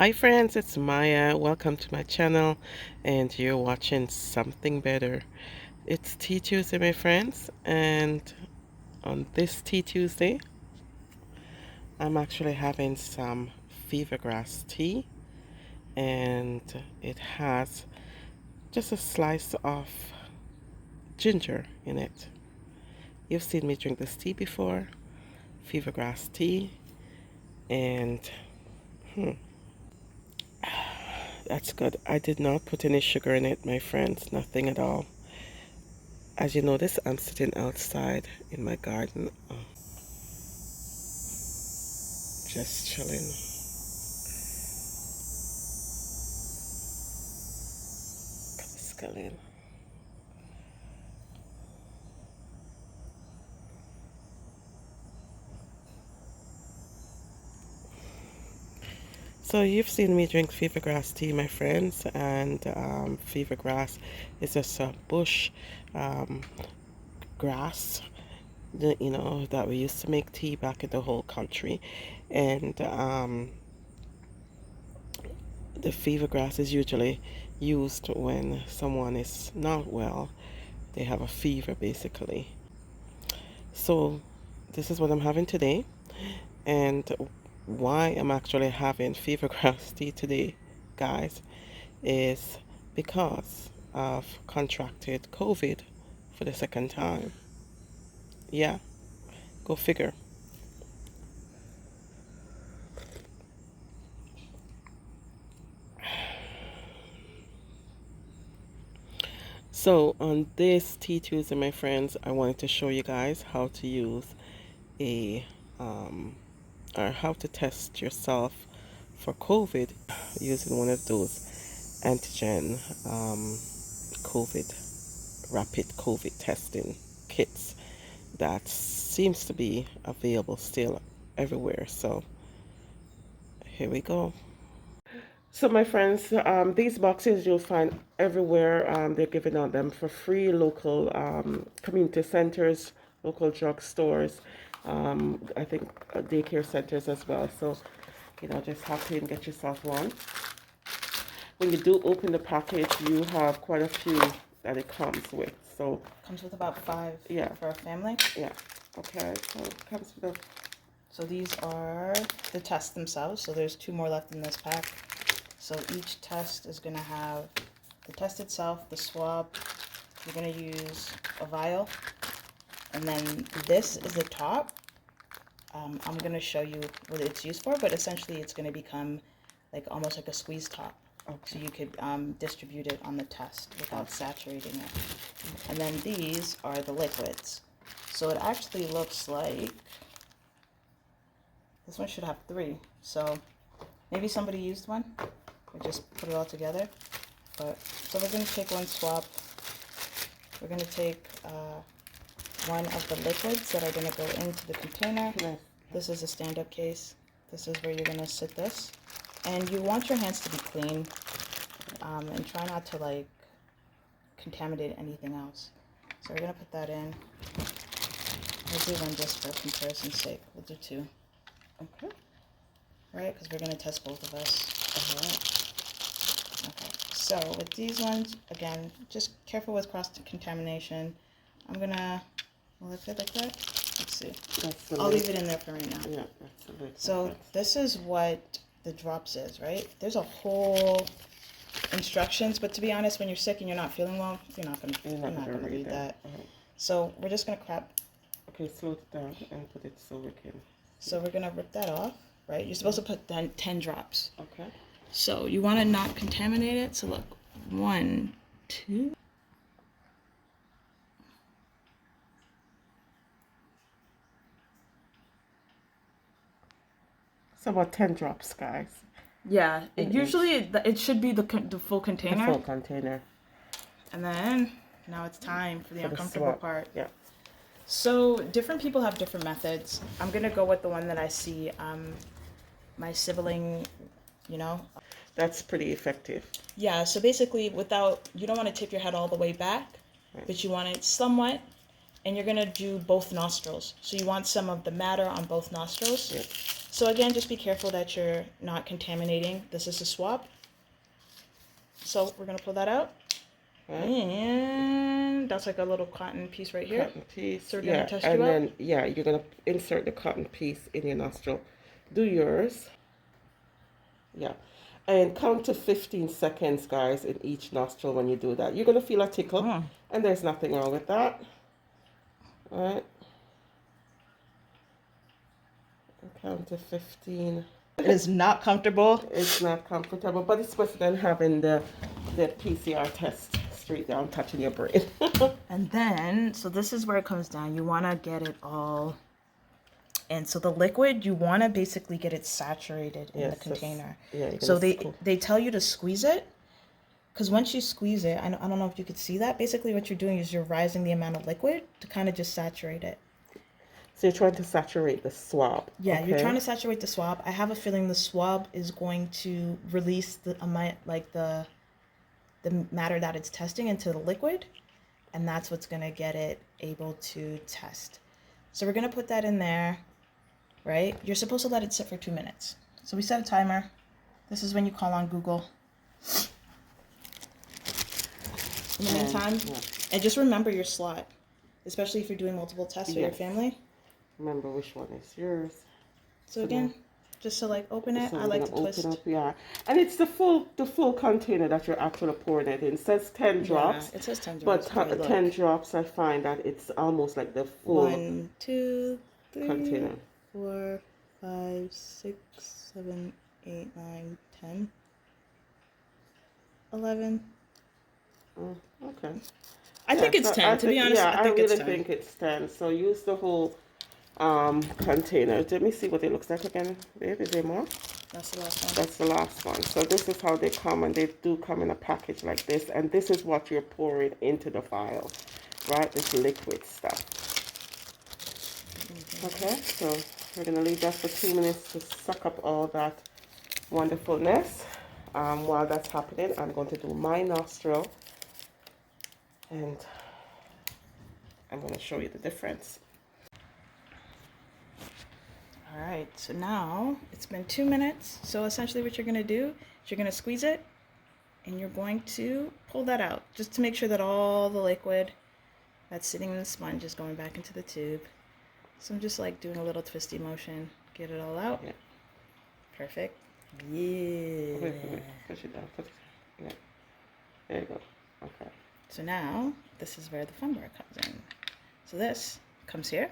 Hi friends, it's Maya. Welcome to my channel and you're watching Something Better. It's Tea Tuesday, my friends, and on this Tea Tuesday I'm actually having some fever grass tea, and it has just a slice of ginger in it. You've seen me drink this tea before, fever grass tea, and that's good. I did not put any sugar in it, my friends, nothing at all. As you notice, I'm sitting outside in my garden, just chilling. Sculling. So you've seen me drink fever grass tea, my friends, and fever grass is just a bush um, grass, that we used to make tea back in the whole country, and the fever grass is usually used when someone is not well. They have a fever, basically. So this is what I'm having today, and why I'm actually having fever grass tea today, guys, is because I've contracted COVID for the second time. Yeah, go figure. So on this Tea Tuesday, my friends, I wanted to show you guys how to use a or how to test yourself for COVID using one of those antigen rapid COVID testing kits that seems to be available still everywhere. So here we go. So my friends, these boxes you'll find everywhere. They're giving out them for free, local community centers, local drugstores, I think daycare centers as well. So, just hop in, get yourself one. When you do open the package, you have quite a few that it comes with. So comes with about 5. Yeah. For a family. Yeah. Okay. So it comes with So these are the tests themselves. So there's 2 more left in this pack. So each test is going to have the test itself, the swab. You're going to use a vial. And then this is the top. I'm going to show you what it's used for, but essentially it's going to become like almost like a squeeze top. Okay. So you could distribute it on the test without saturating it. And then these are the liquids. So it actually looks like this one should have 3. So maybe somebody used one. We just put it all together. But so we're going to take one swab. We're going to take one of the liquids that are going to go into the container. Yes. This is a stand-up case. This is where you're going to sit this. And you want your hands to be clean, and try not to like contaminate anything else. So we're going to put that in. We'll do one just for comparison's sake. We'll do 2. Okay. Right? Because we're going to test both of us. Okay. So with these ones, again, just careful with cross-contamination. I'm going to, will it fit like that? Let's see. I'll leave it in there for right now. Yeah, that's a bit. So this is what the drops is, right? There's a whole instructions, but to be honest, when you're sick and you're not feeling well, you're not gonna read that. So we're just gonna crap. Okay, slow it down and put it so we can. So we're gonna rip that off, right? You're supposed to put 10 drops. Okay. So you want to not contaminate it. So look, 1, 2. So about 10 drops, guys. Yeah, usually it should be the full container. The full container. And then now it's time for the uncomfortable part. Yeah. So different people have different methods. I'm gonna go with the one that I see my sibling, That's pretty effective. Yeah, so basically you don't want to tip your head all the way back, Right. but you want it somewhat, and you're gonna do both nostrils. So you want some of the matter on both nostrils. Yeah. So again, just be careful that you're not contaminating. This is a swab. So we're gonna pull that out. Right. And that's like a little cotton piece right here. Cotton piece. So we're gonna test and you then out. you're gonna insert the cotton piece in your nostril. Do yours. Yeah. And count to 15 seconds, guys, in each nostril when you do that. You're gonna feel a tickle, and there's nothing wrong with that. All right. Count to 15. It is not comfortable. It's not comfortable, but it's better than having the PCR test straight down touching your brain. And then, so this is where it comes down. You want to get it all. And so the liquid, you want to basically get it saturated in the container. Yeah. So they tell you to squeeze it. Because once you squeeze it, I don't know if you could see that. Basically what you're doing is you're rising the amount of liquid to kind of just saturate it. So you're trying to saturate the swab. Yeah, okay? You're trying to saturate the swab. I have a feeling the swab is going to release the amount, like the matter that it's testing into the liquid, and that's what's going to get it able to test. So we're going to put that in there, right? You're supposed to let it sit for 2 minutes. So we set a timer. This is when you call on Google. In the meantime, and just remember your slot, especially if you're doing multiple tests for your family. Remember which one is yours. So again, just to like open it, I like to twist. Up, yeah. And it's the full container that you're actually pouring it in. It says 10 drops. Yeah, it says 10 drops. But 10 drops, I find that it's almost like the full 1, 2, 3, container. 4, 5, 6, 7, 8, 9, 10, 11. Okay. I think it's 10, to be honest. Yeah, I think really it's 10. think it's 10. So use the whole container. Let me see what it looks like again. Is there more? That's the last one. That's the last one. So this is how they come, and they do come in a package like this. And this is what you're pouring into the vial, right? This liquid stuff. Okay, so we're going to leave that for 2 minutes to suck up all that wonderfulness. While that's happening, I'm going to do my nostril, and I'm going to show you the difference. All right, so now it's been 2 minutes. So essentially what you're going to do is you're going to squeeze it, and you're going to pull that out just to make sure that all the liquid that's sitting in the sponge is going back into the tube. So I'm just like doing a little twisty motion, get it all out. Yeah. Perfect. Yeah. Wait. Push it down. Yeah. There you go. Okay. So now this is where the fun part comes in. So this comes here.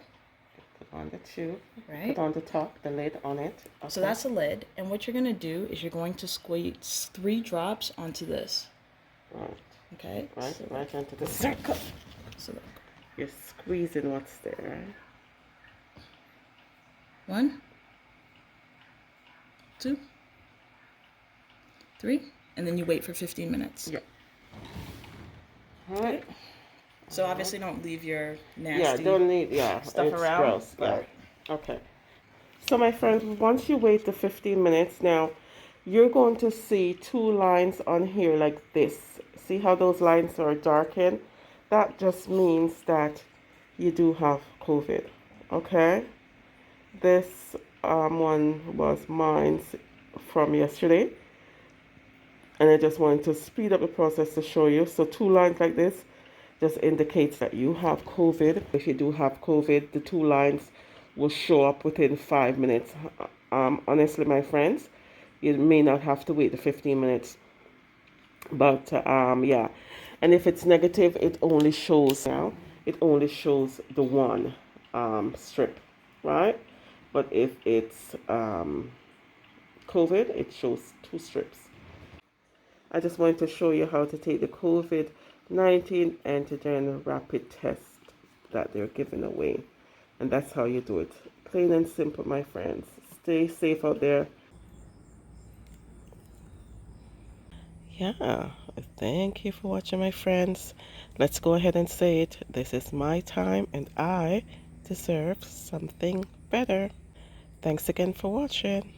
Put on the tube. Right. Put on the top, the lid on it. Okay. So that's the lid. And what you're going to do is you're going to squeeze 3 drops onto this. Right. Okay. Right. So Right into the circle. So look. You're squeezing what's there, right? 1, 2, 3, and then you wait for 15 minutes. Yeah. All right. So obviously don't leave your nasty don't need stuff around. Gross, Okay. So my friends, once you wait the 15 minutes, now you're going to see 2 lines on here like this. See how those lines are darkened? That just means that you do have COVID. Okay. This one was mine from yesterday, and I just wanted to speed up the process to show you. So 2 lines like this just indicates that you have COVID. If you do have COVID, the 2 lines will show up within 5 minutes. Honestly, my friends, you may not have to wait the 15 minutes, but yeah. And if it's negative, it only shows the 1 strip, right? But if it's COVID, it shows 2 strips. I just wanted to show you how to take the COVID-19 Antigen Rapid Test that they're giving away. And that's how you do it. Plain and simple, my friends. Stay safe out there. Yeah, thank you for watching, my friends. Let's go ahead and say it. This is my time, and I deserve something better. Thanks again for watching.